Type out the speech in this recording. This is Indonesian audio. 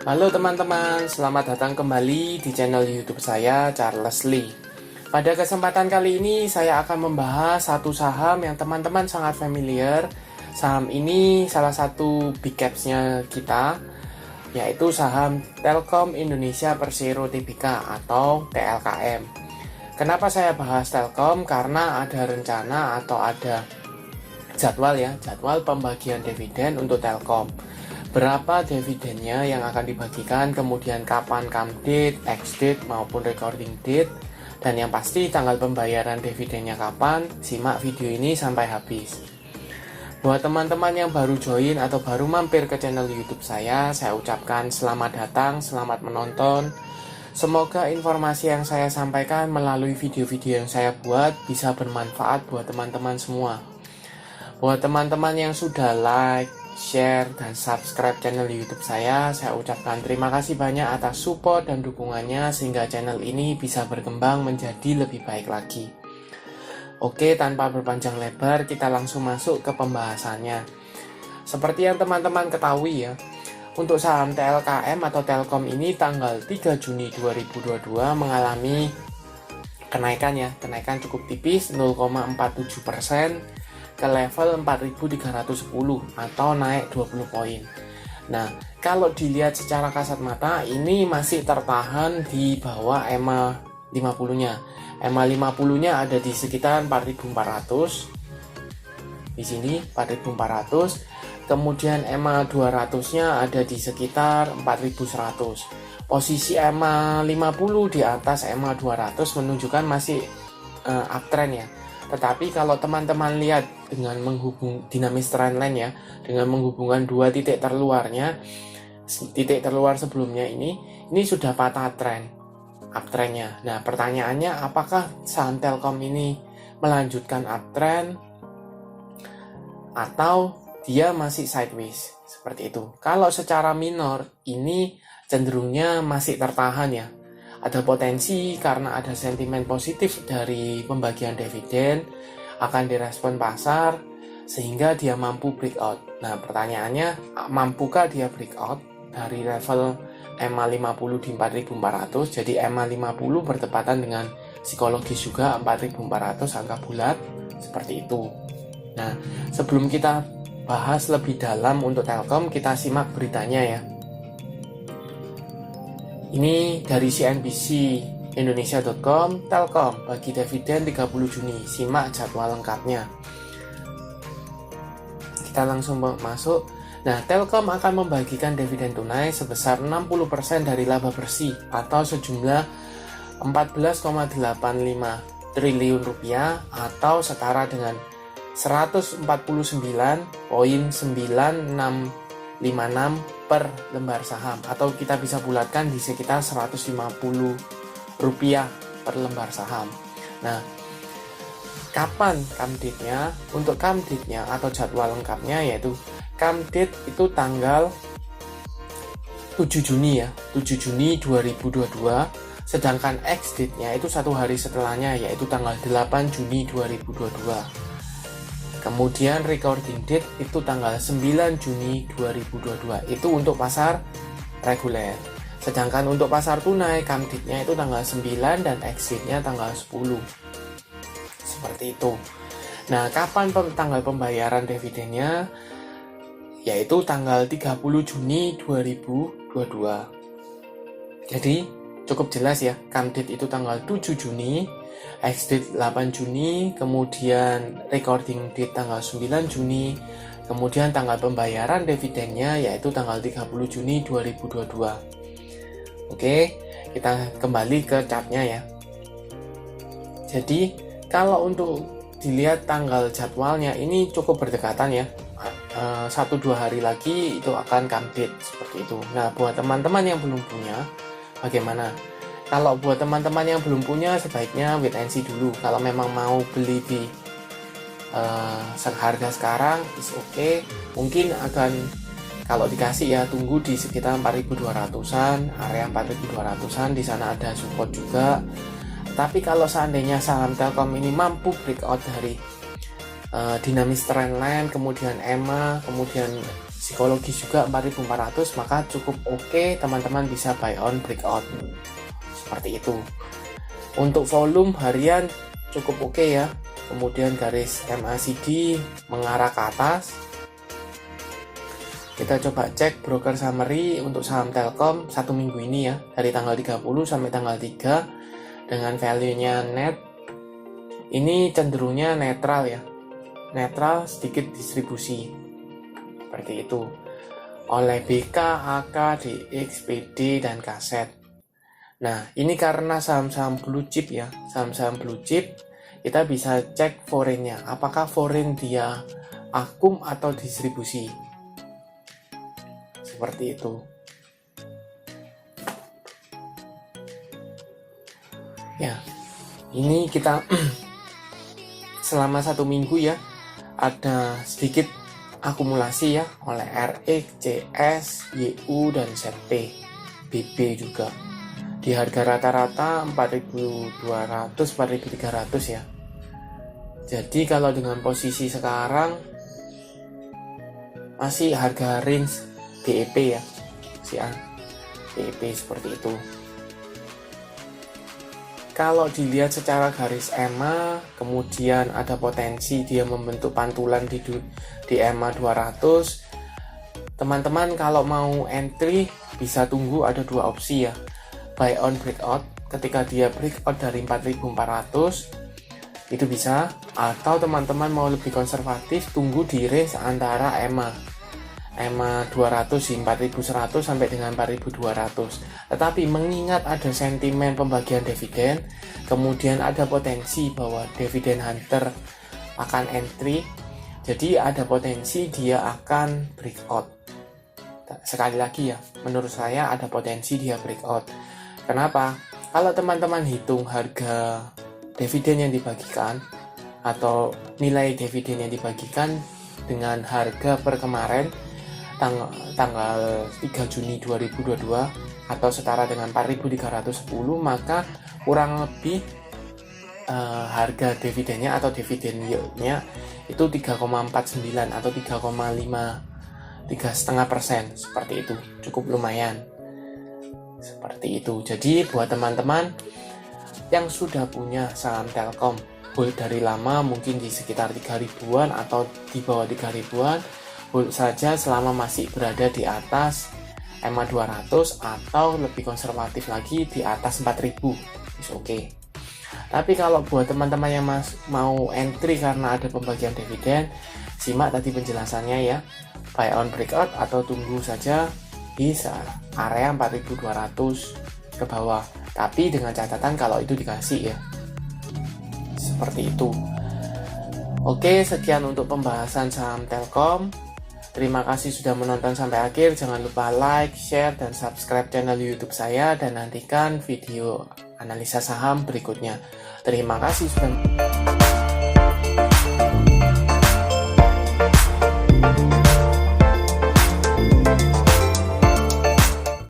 Halo teman-teman, selamat datang kembali di channel YouTube saya, Charles Lee. Pada kesempatan kali ini saya akan membahas satu saham yang teman-teman sangat familiar. Saham ini salah satu big caps-nya kita, yaitu saham Telkom Indonesia Persero Tbk atau TLKM. Kenapa saya bahas Telkom? Karena ada rencana atau ada jadwal pembagian dividen untuk Telkom. Berapa dividennya yang akan dibagikan, kemudian kapan come date, ex date maupun recording date, dan yang pasti tanggal pembayaran dividennya kapan. Simak video ini sampai habis. Buat teman-teman yang baru join atau baru mampir ke channel YouTube saya ucapkan selamat datang, selamat menonton. Semoga informasi yang saya sampaikan melalui video-video yang saya buat bisa bermanfaat buat teman-teman semua. Buat teman-teman yang sudah like, share, dan subscribe channel YouTube saya ucapkan terima kasih banyak atas support dan dukungannya sehingga channel ini bisa berkembang menjadi lebih baik lagi. Oke, tanpa berpanjang lebar, kita langsung masuk ke pembahasannya. Seperti yang teman-teman ketahui ya, untuk saham TLKM atau Telkom ini tanggal 3 Juni 2022 mengalami kenaikan cukup tipis 0,47% ke level 4.310 atau naik 20 poin. Nah, kalau dilihat secara kasat mata ini masih tertahan di bawah EMA 50-nya. EMA 50-nya ada di sekitar 4.400. Di sini 4.400. Kemudian EMA 200-nya ada di sekitar 4.100. Posisi EMA 50 di atas EMA 200 menunjukkan masih uptrend ya. Tetapi kalau teman-teman lihat dengan menghubung dinamis trendline ya, dengan menghubungkan dua titik terluarnya, titik terluar sebelumnya ini sudah patah trend, uptrendnya. Nah, pertanyaannya apakah saham Telkom ini melanjutkan uptrend atau dia masih sideways seperti itu? Kalau secara minor ini cenderungnya masih tertahan ya. Ada potensi karena ada sentimen positif dari pembagian dividen akan direspon pasar sehingga dia mampu breakout. Nah, pertanyaannya mampukah dia breakout dari level EMA 50 di 4.400? Jadi EMA 50 bertepatan dengan psikologis juga 4.400 angka bulat seperti itu. Nah, sebelum kita bahas lebih dalam untuk Telkom, kita simak beritanya ya. Ini dari CNBC Indonesia.com, Telkom bagi dividen 30 Juni. Simak jadwal lengkapnya. Kita langsung masuk. Nah, Telkom akan membagikan dividen tunai sebesar 60% dari laba bersih atau sejumlah 14,85 triliun rupiah atau setara dengan 149,9656 per lembar saham, atau kita bisa bulatkan di sekitar 150 rupiah per lembar saham. Nah, kapan come date-nya? Untuk come date-nya atau jadwal lengkapnya yaitu come date itu tanggal 7 Juni ya, 7 Juni 2022, sedangkan ex date-nya itu satu hari setelahnya yaitu tanggal 8 Juni 2022. Kemudian recording date itu tanggal 9 Juni 2022. Itu untuk pasar reguler. Sedangkan untuk pasar tunai, come date-nya itu tanggal 9 dan exit nya tanggal 10. Seperti itu. Nah, kapan tanggal pembayaran dividennya? Yaitu tanggal 30 Juni 2022. Jadi, cukup jelas ya. Come date itu tanggal 7 Juni. Ex-date 8 Juni, kemudian recording date tanggal 9 Juni, kemudian tanggal pembayaran dividennya yaitu tanggal 30 Juni 2022. Oke, kita kembali ke chartnya ya. Jadi, kalau untuk dilihat tanggal jadwalnya ini cukup berdekatan ya. 1-2 hari lagi itu akan come date seperti itu. Nah, buat teman-teman yang belum punya, bagaimana? Kalau buat teman-teman yang belum punya, sebaiknya wait and see dulu. Kalau memang mau beli di harga sekarang, is okay. Mungkin akan, kalau dikasih ya, tunggu di sekitar 4.200-an, area 4.200-an, di sana ada support juga. Tapi kalau seandainya saham Telkom ini mampu breakout dari dinamis trendline, kemudian EMA, kemudian psikologis juga 4.400, maka cukup oke, teman-teman bisa buy on breakout. Seperti itu. Untuk volume harian cukup oke ya. Kemudian garis MACD mengarah ke atas. Kita coba cek broker summary untuk saham Telkom 1 minggu ini ya, dari tanggal 30 sampai tanggal 3 dengan value-nya net. Ini cenderungnya netral ya. Netral sedikit distribusi. Seperti itu. Oleh BK, AK, DX, PD, dan Kaset. Nah, ini karena saham-saham blue chip ya. Saham-saham blue chip, kita bisa cek foreign-nya. Apakah foreign dia akum atau distribusi. Seperti itu. Ya, ini kita selama 1 minggu ya, ada sedikit akumulasi ya oleh RX, CS, YU, dan ZP, BB juga. Di harga rata-rata 4.200, 4.300 ya. Jadi kalau dengan posisi sekarang masih harga range DEP ya, DEP seperti itu. Kalau dilihat secara garis EMA, kemudian ada potensi dia membentuk pantulan di EMA 200. Teman-teman kalau mau entry bisa tunggu, ada 2 opsi ya. Buy on breakout, ketika dia breakout dari 4.400 itu bisa, atau teman-teman mau lebih konservatif tunggu di range antara EMA 200 di 4.100 sampai dengan 4.200. Tetapi mengingat ada sentimen pembagian dividen, kemudian ada potensi bahwa dividen hunter akan entry, jadi ada potensi dia akan breakout. Sekali lagi ya, menurut saya ada potensi dia breakout. Kenapa? Kalau teman-teman hitung harga dividen yang dibagikan atau nilai dividen yang dibagikan dengan harga per kemarin tanggal 3 Juni 2022 atau setara dengan 4.310, maka kurang lebih harga dividennya atau dividen yield-nya itu 3,49 atau 3,5%, seperti itu. Cukup lumayan. Seperti itu. Jadi buat teman-teman yang sudah punya saham Telkom hold dari lama, mungkin di sekitar 3.000-an atau di bawah 3.000-an, hold saja selama masih berada di atas EMA 200 atau lebih konservatif lagi di atas 4.000. Oke. Tapi kalau buat teman-teman yang mau entry karena ada pembagian dividen, simak tadi penjelasannya ya. Buy on breakout atau tunggu saja di area 4.200 ke bawah. Tapi dengan catatan kalau itu dikasih ya. Seperti itu. Oke, sekian untuk pembahasan saham Telkom. Terima kasih sudah menonton sampai akhir. Jangan lupa like, share, dan subscribe channel YouTube saya. Dan nantikan video analisa saham berikutnya. Terima kasih sudah